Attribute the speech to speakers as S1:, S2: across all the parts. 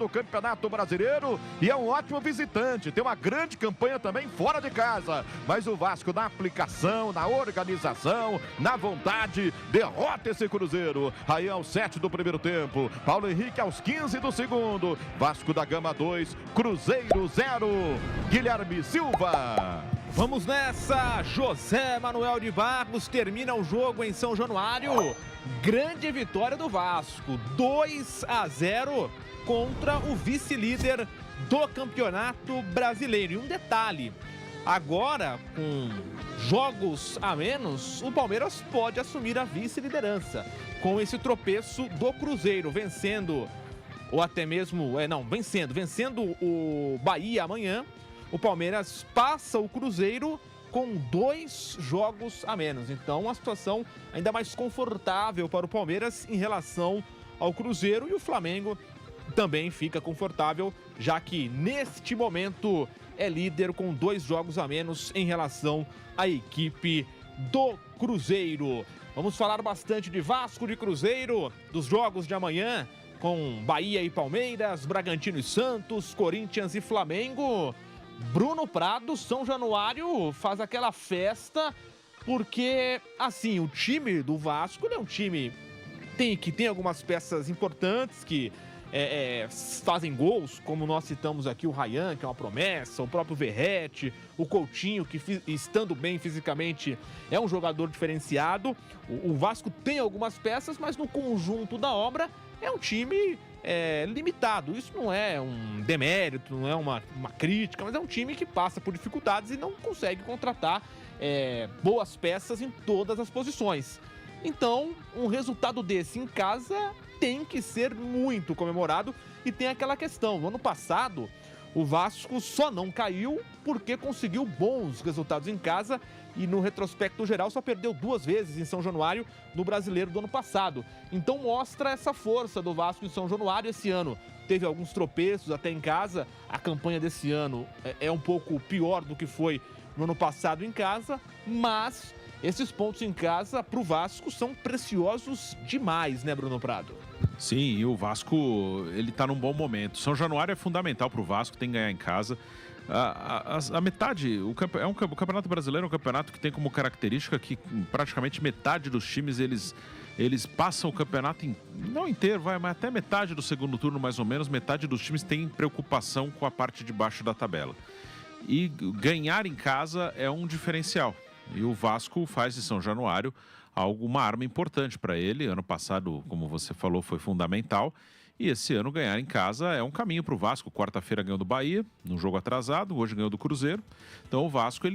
S1: no Campeonato Brasileiro e é um ótimo visitante. Tem uma grande campanha também fora de casa. Mas o Vasco, na aplicação, na organização, na vontade, derrota esse Cruzeiro. Aí aos 7 do primeiro tempo. Paulo Henrique aos 15 do segundo. Vasco da Gama 2, Cruzeiro 0. Guilherme Silva.
S2: Vamos nessa, José Manuel de Barros termina o jogo em São Januário. Grande vitória do Vasco, 2-0 contra o vice-líder do Campeonato Brasileiro. E um detalhe, agora com jogos a menos, o Palmeiras pode assumir a vice-liderança com esse tropeço do Cruzeiro, vencendo, ou até mesmo, vencendo o Bahia amanhã. O Palmeiras passa o Cruzeiro com 2 jogos a menos. Então, uma situação ainda mais confortável para o Palmeiras em relação ao Cruzeiro. E o Flamengo também fica confortável, já que neste momento é líder com 2 jogos a menos em relação à equipe do Cruzeiro. Vamos falar bastante de Vasco, de Cruzeiro, dos jogos de amanhã com Bahia e Palmeiras, Bragantino e Santos, Corinthians e Flamengo. Bruno Prado, São Januário faz aquela festa porque, assim, o time do Vasco é um time que tem algumas peças importantes que fazem gols, como nós citamos aqui o Ryan, que é uma promessa, o próprio Verratti, o Coutinho, que estando bem fisicamente é um jogador diferenciado. O Vasco tem algumas peças, mas no conjunto da obra é um time limitado. Isso não é um demérito, não é uma crítica, mas é um time que passa por dificuldades e não consegue contratar boas peças em todas as posições. Então, um resultado desse em casa tem que ser muito comemorado. E tem aquela questão, no ano passado o Vasco só não caiu porque conseguiu bons resultados em casa e no retrospecto geral só perdeu 2 vezes em São Januário no Brasileiro do ano passado. Então mostra essa força do Vasco em São Januário esse ano. Teve alguns tropeços até em casa, a campanha desse ano é um pouco pior do que foi no ano passado em casa, mas esses pontos em casa para o Vasco são preciosos demais, né, Bruno Prado?
S3: Sim, e o Vasco, ele tá num bom momento. São Januário é fundamental pro Vasco, tem que ganhar em casa. A metade, o Campeonato Brasileiro é um campeonato que tem como característica que praticamente metade dos times, eles passam o campeonato, não inteiro, mas até metade do segundo turno, mais ou menos, metade dos times tem preocupação com a parte de baixo da tabela. E ganhar em casa é um diferencial. E o Vasco faz de São Januário uma arma importante para ele. Ano passado, como você falou, foi fundamental. E esse ano ganhar em casa é um caminho para o Vasco. Quarta-feira ganhou do Bahia, num jogo atrasado. Hoje ganhou do Cruzeiro. Então o Vasco,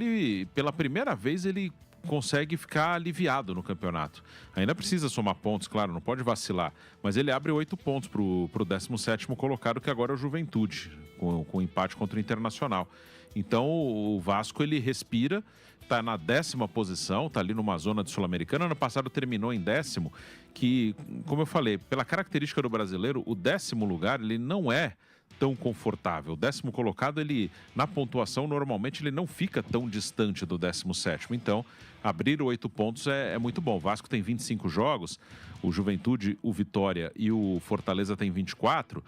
S3: pela primeira vez, ele consegue ficar aliviado no campeonato. Ainda precisa somar pontos, claro, não pode vacilar. Mas ele abre 8 pontos para o 17º colocado, que agora é o Juventude, com o empate contra o Internacional. Então o Vasco, ele respira, está na 10ª posição, está ali numa zona de Sul-Americana. Ano passado terminou em 10º, que, como eu falei, pela característica do brasileiro, o 10º lugar, ele não é tão confortável. O 10º colocado, ele, na pontuação, normalmente ele não fica tão distante do 17º. Então, abrir 8 pontos é muito bom. O Vasco tem 25 jogos, o Juventude, o Vitória e o Fortaleza tem 24.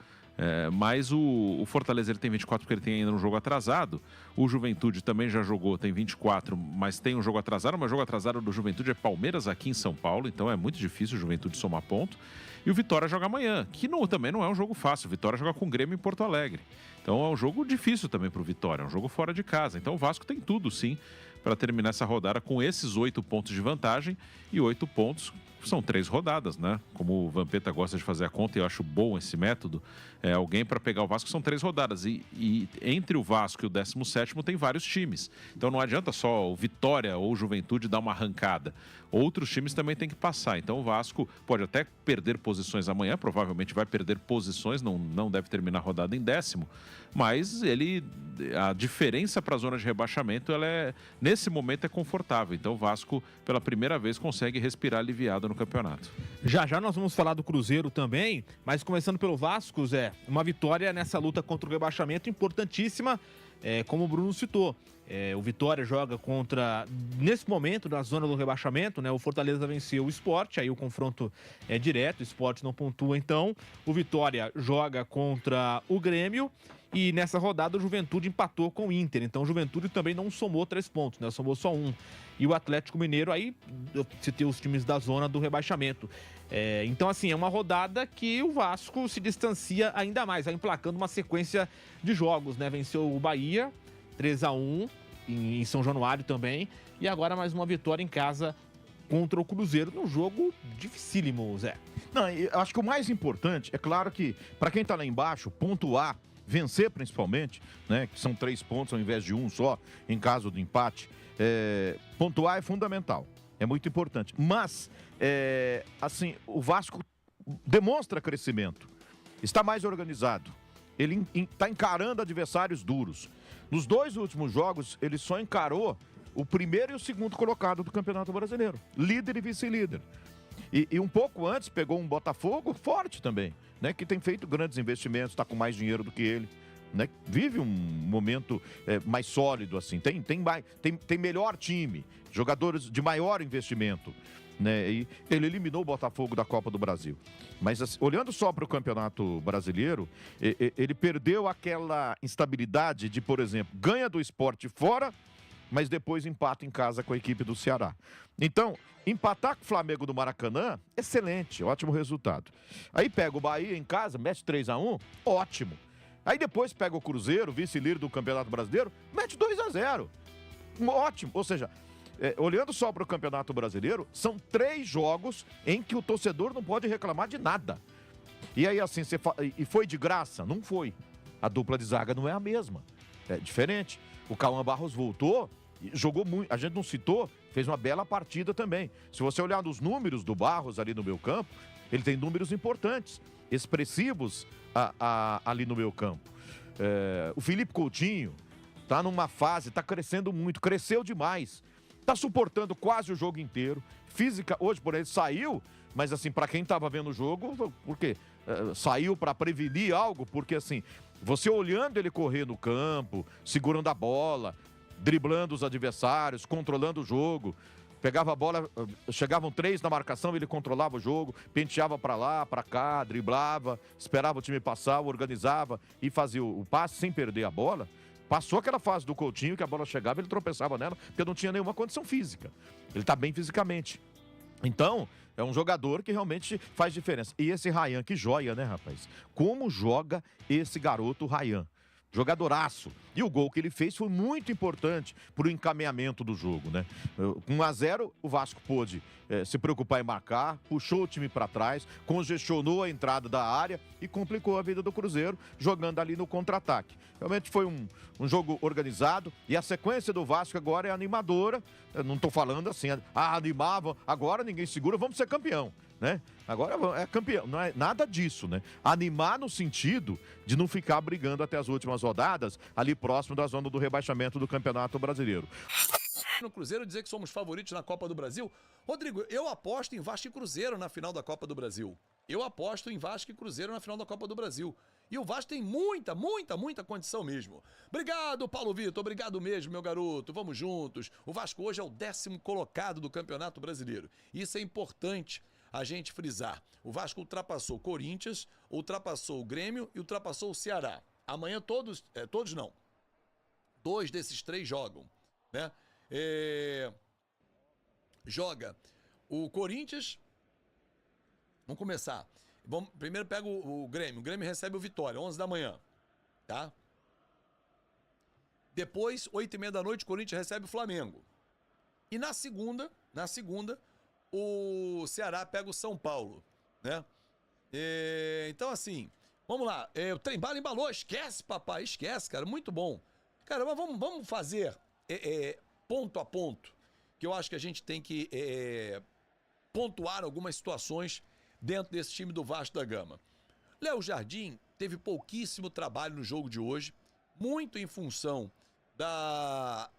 S3: Mas o Fortaleza ele tem 24 porque ele tem ainda um jogo atrasado. O Juventude também já jogou, tem 24, mas tem um jogo atrasado. Mas o jogo atrasado do Juventude é Palmeiras aqui em São Paulo, então é muito difícil o Juventude somar ponto. E o Vitória joga amanhã, que também não é um jogo fácil. O Vitória joga com o Grêmio em Porto Alegre. Então é um jogo difícil também para o Vitória, é um jogo fora de casa. Então o Vasco tem tudo, sim, para terminar essa rodada com esses 8 pontos de vantagem. E 8 pontos são 3 rodadas, né? Como o Vampeta gosta de fazer a conta, e eu acho bom esse método, alguém para pegar o Vasco são 3 rodadas. E entre o Vasco e o 17º tem vários times. Então não adianta só o Vitória ou o Juventude dar uma arrancada. Outros times também têm que passar. Então o Vasco pode até perder posições amanhã, provavelmente vai perder posições, não deve terminar a rodada em 10º, mas a diferença para a zona de rebaixamento, nesse momento é confortável. Então o Vasco, pela primeira vez, consegue respirar aliviado no campeonato.
S2: Já nós vamos falar do Cruzeiro também, mas começando pelo Vasco, Zé, uma vitória nessa luta contra o rebaixamento importantíssima, como o Bruno citou. O Vitória joga nesse momento, na zona do rebaixamento, né? O Fortaleza venceu o Sport, aí o confronto é direto, o Sport não pontua, então. O Vitória joga contra o Grêmio e nessa rodada o Juventude empatou com o Inter. Então o Juventude também não somou 3 pontos, né? Somou só 1. E o Atlético Mineiro, aí eu citei os times da zona do rebaixamento. Então, assim, é uma rodada que o Vasco se distancia ainda mais, vai emplacando uma sequência de jogos, né? Venceu o Bahia 3-1 em São Januário também. E agora mais uma vitória em casa contra o Cruzeiro, num jogo dificílimo, Zé.
S1: Não, eu acho que o mais importante, é claro que, para quem tá lá embaixo, pontuar, vencer principalmente, né? Que são 3 pontos ao invés de 1 só, em caso do empate. Pontuar é fundamental, é muito importante. Mas, assim, o Vasco demonstra crescimento, está mais organizado. Ele está encarando adversários duros. Nos 2 últimos jogos, ele só encarou o primeiro e o segundo colocado do Campeonato Brasileiro. Líder e vice-líder. E um pouco antes pegou um Botafogo forte também, né? Que tem feito grandes investimentos, está com mais dinheiro do que ele. Né? Vive um momento mais sólido, assim. Tem melhor time, jogadores de maior investimento. Né? E ele eliminou o Botafogo da Copa do Brasil. Mas assim, olhando só para o Campeonato Brasileiro, ele perdeu aquela instabilidade de, por exemplo, ganha do Sport fora, mas depois empata em casa com a equipe do Ceará. Então, empatar com o Flamengo do Maracanã, excelente, ótimo resultado. Aí pega o Bahia em casa, mete 3-1, ótimo. Aí depois pega o Cruzeiro, vice-líder do Campeonato Brasileiro, mete 2-0. Ótimo, ou seja... olhando só para o Campeonato Brasileiro, são 3 jogos em que o torcedor não pode reclamar de nada. E aí, assim, e foi de graça? Não foi. A dupla de zaga não é a mesma. É diferente. O Cauã Barros voltou, jogou muito. A gente não citou, fez uma bela partida também. Se você olhar nos números do Barros ali no meio campo, ele tem números importantes, expressivos ali no meio campo. O Felipe Coutinho está numa fase, está crescendo muito, cresceu demais. Tá suportando quase o jogo inteiro. Física, hoje por ele saiu, mas assim, para quem tava vendo o jogo, por quê? Saiu para prevenir algo, porque assim, você olhando ele correr no campo, segurando a bola, driblando os adversários, controlando o jogo, pegava a bola, chegavam 3 na marcação, ele controlava o jogo, penteava para lá, para cá, driblava, esperava o time passar, organizava e fazia o passe sem perder a bola. Passou aquela fase do Coutinho, que a bola chegava, ele tropeçava nela, porque não tinha nenhuma condição física. Ele tá bem fisicamente. Então, é um jogador que realmente faz diferença. E esse Ryan, que joia, né, rapaz? Como joga esse garoto Ryan? Jogadoraço. E o gol que ele fez foi muito importante para o encaminhamento do jogo, né? Com 1-0, o Vasco pôde se preocupar em marcar, puxou o time para trás, congestionou a entrada da área e complicou a vida do Cruzeiro, jogando ali no contra-ataque. Realmente foi um jogo organizado e a sequência do Vasco agora é animadora. Eu não estou falando assim, animava, agora ninguém segura, vamos ser campeão. Né? Agora é campeão, não é nada disso, né? Animar no sentido de não ficar brigando até as últimas rodadas, ali próximo da zona do rebaixamento do Campeonato Brasileiro.
S4: No Cruzeiro dizer que somos favoritos na Copa do Brasil. Rodrigo, eu aposto em Vasco e Cruzeiro na final da Copa do Brasil. Eu aposto em Vasco e Cruzeiro na final da Copa do Brasil. E o Vasco tem muita condição mesmo. Obrigado, Paulo Vitor. Obrigado mesmo, meu garoto. Vamos juntos. O Vasco hoje é o 10º colocado do Campeonato Brasileiro. Isso é importante a gente frisar. O Vasco ultrapassou o Corinthians, ultrapassou o Grêmio e ultrapassou o Ceará. Amanhã todos não. 2 desses 3 jogam, né? Joga o Corinthians. Vamos começar. Primeiro pega o Grêmio. O Grêmio recebe o Vitória, 11 da manhã, tá? Depois, 8h30 da noite, o Corinthians recebe o Flamengo. E na segunda, o Ceará pega o São Paulo, né? Então, assim, vamos lá. O trem-bala embalou. Esquece, papai. Esquece, cara. Muito bom. Cara, mas vamos fazer ponto a ponto, que eu acho que a gente tem que pontuar algumas situações dentro desse time do Vasco da Gama. Léo Jardim teve pouquíssimo trabalho no jogo de hoje, muito em função da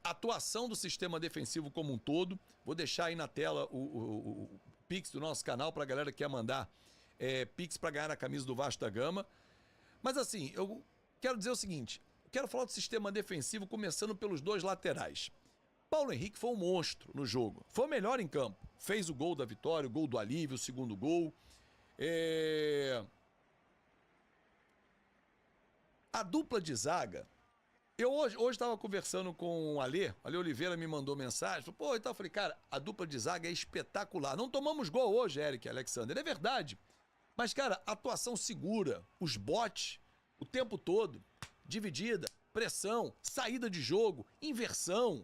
S4: atuação do sistema defensivo como um todo. Vou deixar aí na tela o Pix do nosso canal para a galera que quer mandar Pix para ganhar a camisa do Vasco da Gama. Mas assim, eu quero dizer o seguinte, quero falar do sistema defensivo, começando pelos dois laterais. Paulo Henrique foi um monstro no jogo. Foi o melhor em campo. Fez o gol da vitória, o gol do alívio, o segundo gol. A dupla de zaga... Eu hoje estava conversando com o Ale Oliveira me mandou mensagem, falou, pô, então eu falei, cara, a dupla de zaga é espetacular. Não tomamos gol hoje, Eric e Alexander, é verdade. Mas, cara, atuação segura, os botes, o tempo todo, dividida, pressão, saída de jogo, inversão.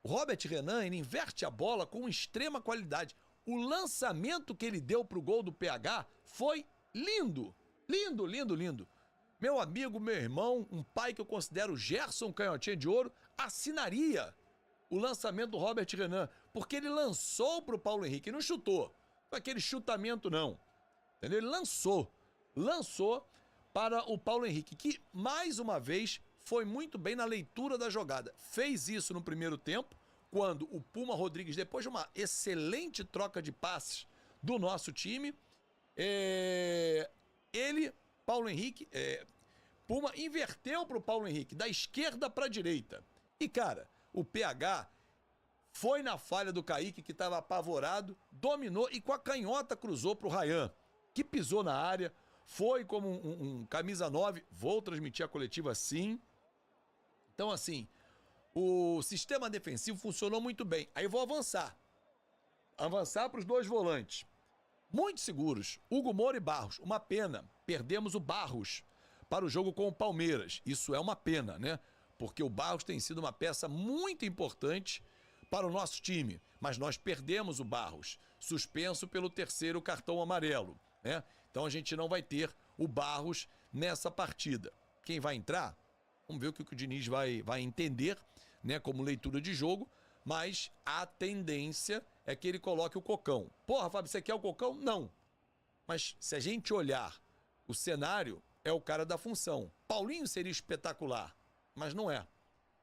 S4: O Robert Renan, ele inverte a bola com extrema qualidade. O lançamento que ele deu pro gol do PH foi lindo, lindo, lindo, lindo. Meu amigo, meu irmão, um pai que eu considero Gerson Canhotinha de Ouro, assinaria o lançamento do Robert Renan, porque ele lançou pro Paulo Henrique, ele não chutou. Não é aquele chutamento, não. Entendeu? Ele lançou para o Paulo Henrique, que, mais uma vez, foi muito bem na leitura da jogada. Fez isso no primeiro tempo, quando o Puma Rodrigues, depois de uma excelente troca de passes do nosso time, Paulo Henrique, Puma inverteu para o Paulo Henrique, da esquerda para a direita. E, cara, o PH foi na falha do Kaique, que estava apavorado, dominou e com a canhota cruzou para o Ryan, que pisou na área, foi como um camisa 9, vou transmitir a coletiva assim. Então, assim, o sistema defensivo funcionou muito bem. Aí eu vou avançar para os dois volantes. Muito seguros, Hugo Moura e Barros. Uma pena, perdemos o Barros para o jogo com o Palmeiras. Isso é uma pena, né? Porque o Barros tem sido uma peça muito importante para o nosso time. Mas nós perdemos o Barros, suspenso pelo terceiro cartão amarelo, né? Então a gente não vai ter o Barros nessa partida. Quem vai entrar? Vamos ver o que o Diniz vai entender, né? Como leitura de jogo. Mas a tendência é que ele coloque o Cocão. Porra, Fábio, você quer o Cocão? Não. Mas se a gente olhar o cenário, é o cara da função. Paulinho seria espetacular, mas não é.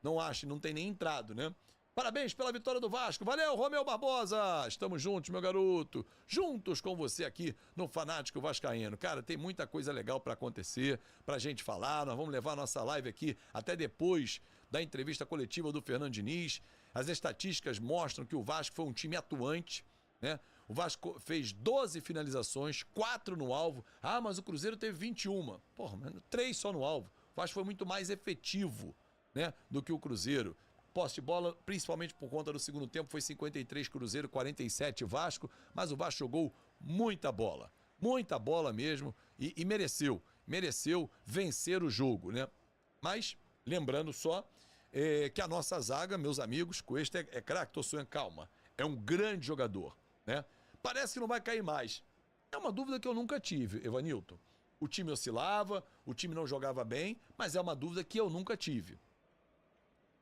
S4: Não acho, não tem nem entrado, né? Parabéns pela vitória do Vasco. Valeu, Romeu Barbosa. Estamos juntos, meu garoto. Juntos com você aqui no Fanático Vascaíno. Cara, tem muita coisa legal pra acontecer, pra gente falar. Nós vamos levar nossa live aqui até depois da entrevista coletiva do Fernando Diniz. As estatísticas mostram que o Vasco foi um time atuante, né? O Vasco fez 12 finalizações, 4 no alvo. Ah, mas o Cruzeiro teve 21. Porra, mano, 3 só no alvo. O Vasco foi muito mais efetivo, né, do que o Cruzeiro. Posse de bola, principalmente por conta do segundo tempo, foi 53 Cruzeiro, 47 Vasco. Mas o Vasco jogou muita bola mesmo. E mereceu vencer o jogo, né? Mas, lembrando só, que a nossa zaga, meus amigos, Cuesta é craque, tô sonhando, calma. É um grande jogador, né? Parece que não vai cair mais. É uma dúvida que eu nunca tive, Evanilton. O time oscilava, o time não jogava bem, mas é uma dúvida que eu nunca tive.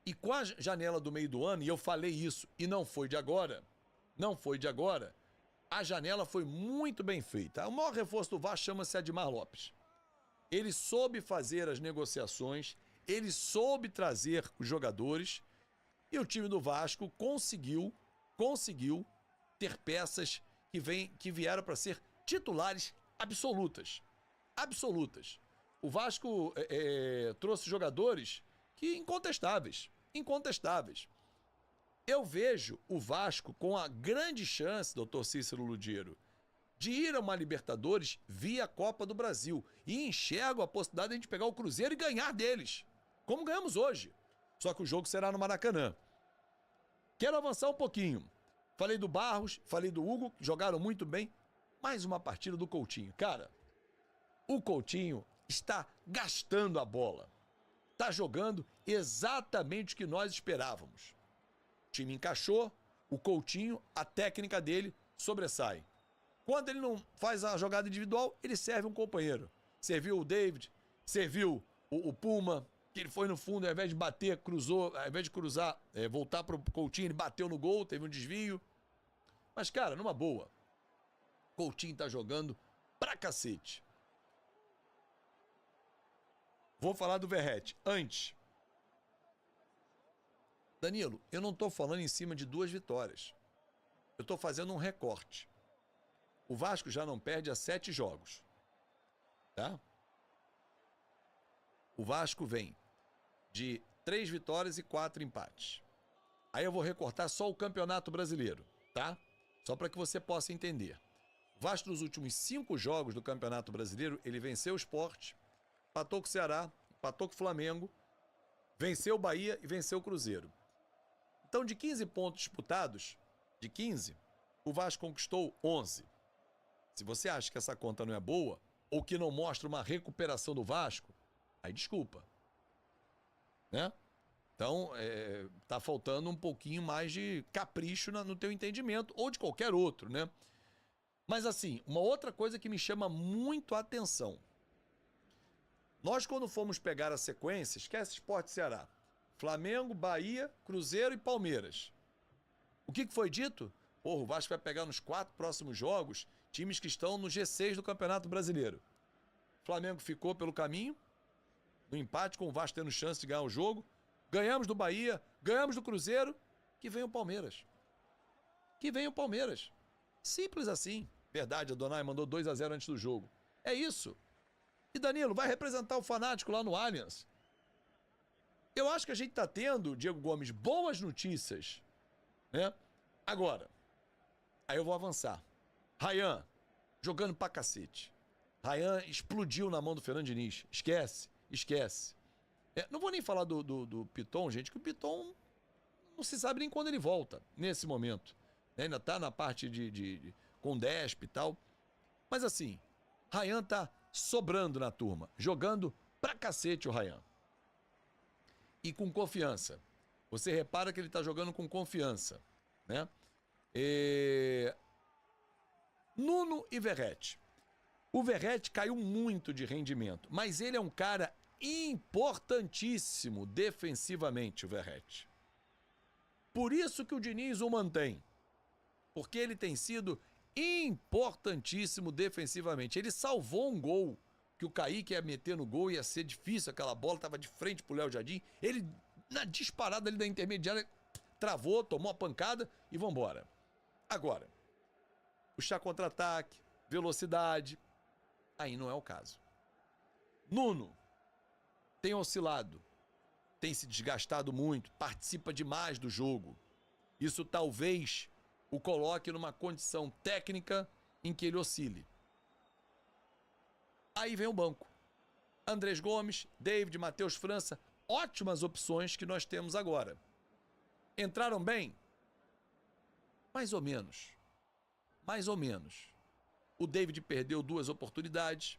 S4: E com a janela do meio do ano, e eu falei isso, e não foi de agora, a janela foi muito bem feita. O maior reforço do Vasco chama-se Admar Lopes. Ele soube fazer as negociações, ele soube trazer os jogadores, e o time do Vasco conseguiu ter peças que vieram para ser titulares absolutas. O Vasco trouxe jogadores que incontestáveis. Eu vejo o Vasco com a grande chance, doutor Cícero Ludieiro, de ir a uma Libertadores via Copa do Brasil. E enxergo a possibilidade de a gente pegar o Cruzeiro e ganhar deles, como ganhamos hoje. Só que o jogo será no Maracanã. Quero avançar um pouquinho. Falei do Barros, falei do Hugo, jogaram muito bem. Mais uma partida do Coutinho. Cara, o Coutinho está gastando a bola. Está jogando exatamente o que nós esperávamos. O time encaixou, o Coutinho, a técnica dele sobressai. Quando ele não faz a jogada individual, ele serve um companheiro. Serviu o David, serviu o Puma, que ele foi no fundo, ao invés de bater, cruzou, ao invés de cruzar, voltar pro Coutinho, ele bateu no gol, teve um desvio. Mas, cara, numa boa, Coutinho tá jogando pra cacete. Vou falar do Verratti. Antes, Danilo, eu não tô falando em cima de 2 vitórias. Eu tô fazendo um recorte. O Vasco já não perde há 7 jogos. Tá? O Vasco vem de 3 vitórias e 4 empates. Aí eu vou recortar só o Campeonato Brasileiro, tá? Só para que você possa entender. O Vasco, nos últimos 5 jogos do Campeonato Brasileiro, ele venceu o Sport, empatou com o Ceará, empatou com o Flamengo, venceu o Bahia e venceu o Cruzeiro. Então, de 15 pontos disputados, de 15, o Vasco conquistou 11. Se você acha que essa conta não é boa, ou que não mostra uma recuperação do Vasco, aí desculpa. Né? Então, tá faltando um pouquinho mais de capricho no teu entendimento, ou de qualquer outro, né? Mas assim, uma outra coisa que me chama muito a atenção. Nós, quando fomos pegar a sequência, esquece Sport e Ceará. Flamengo, Bahia, Cruzeiro e Palmeiras. O que foi dito? Porra, o Vasco vai pegar nos 4 próximos jogos times que estão no G6 do Campeonato Brasileiro. O Flamengo ficou pelo caminho, no empate, com o Vasco tendo chance de ganhar o jogo. Ganhamos do Bahia, ganhamos do Cruzeiro, que vem o Palmeiras. Que vem o Palmeiras. Simples assim. Verdade, a Donai mandou 2-0 antes do jogo. É isso. E Danilo, vai representar o Fanático lá no Allianz. Eu acho que a gente tá tendo, Diego Gomes, boas notícias, né? Agora, aí eu vou avançar. Ryan, jogando pra cacete. Ryan explodiu na mão do Fernando Diniz. Esquece. Não vou nem falar do Piton, gente, que o Piton não se sabe nem quando ele volta, nesse momento. Ainda tá na parte com Desp e tal. Mas assim, Ryan tá sobrando na turma, jogando pra cacete o Ryan. E com confiança. Você repara que ele tá jogando com confiança, né? Nuno e Verratti. O Verratti caiu muito de rendimento, mas ele é um cara importantíssimo defensivamente, o Verratti. Por isso que o Diniz o mantém. Porque ele tem sido importantíssimo defensivamente. Ele salvou um gol que o Kaique ia meter no gol, ia ser difícil, aquela bola estava de frente pro Léo Jardim. Ele, na disparada ali da intermediária, travou, tomou a pancada e vambora. Agora, puxar contra-ataque, velocidade, aí não é o caso. Nuno tem oscilado, tem se desgastado muito, participa demais do jogo. Isso talvez o coloque numa condição técnica em que ele oscile. Aí vem o banco. Andrés Gomes, David, Matheus França, ótimas opções que nós temos agora. Entraram bem? Mais ou menos. Mais ou menos. O David perdeu 2 oportunidades.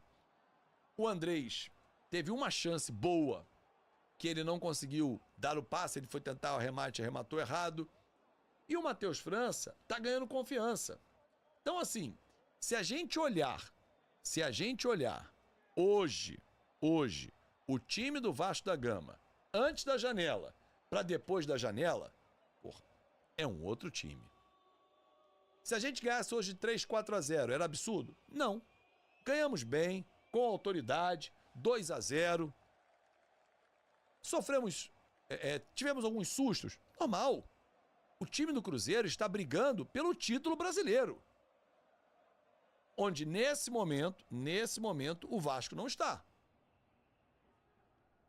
S4: O Andrés teve uma chance boa que ele não conseguiu dar o passe, ele foi tentar o remate, arrematou errado. E o Matheus França tá ganhando confiança. Então assim, se a gente olhar hoje, o time do Vasco da Gama, antes da janela, para depois da janela, porra, é um outro time. Se a gente ganhasse hoje 3-4-0, era absurdo? Não. Ganhamos bem, com autoridade, 2-0. Sofremos, tivemos alguns sustos? Normal. O time do Cruzeiro está brigando pelo título brasileiro. Onde nesse momento, o Vasco não está.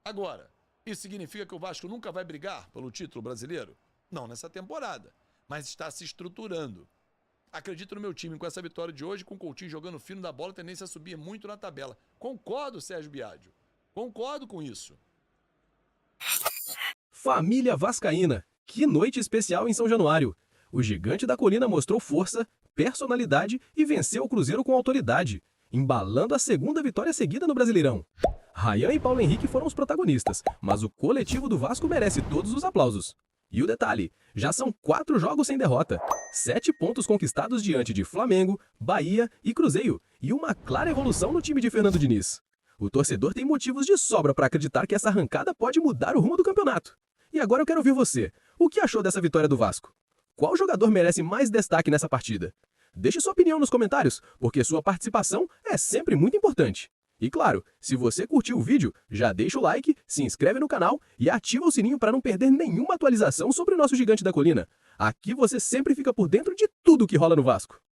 S4: Agora, isso significa que o Vasco nunca vai brigar pelo título brasileiro? Não nessa temporada, mas está se estruturando. Acredito no meu time com essa vitória de hoje, com o Coutinho jogando fino da bola, tendência a subir muito na tabela. Concordo, Sérgio Biagio. Concordo com isso.
S5: Família Vascaína. Que noite especial em São Januário. O Gigante da Colina mostrou força, personalidade e venceu o Cruzeiro com autoridade, embalando a 2ª vitória seguida no Brasileirão. Ryan e Paulo Henrique foram os protagonistas, mas o coletivo do Vasco merece todos os aplausos. E o detalhe, já são 4 jogos sem derrota, 7 pontos conquistados diante de Flamengo, Bahia e Cruzeiro, e uma clara evolução no time de Fernando Diniz. O torcedor tem motivos de sobra para acreditar que essa arrancada pode mudar o rumo do campeonato. E agora eu quero ouvir você. O que achou dessa vitória do Vasco? Qual jogador merece mais destaque nessa partida? Deixe sua opinião nos comentários, porque sua participação é sempre muito importante. E claro, se você curtiu o vídeo, já deixa o like, se inscreve no canal e ativa o sininho para não perder nenhuma atualização sobre o nosso Gigante da Colina. Aqui você sempre fica por dentro de tudo que rola no Vasco.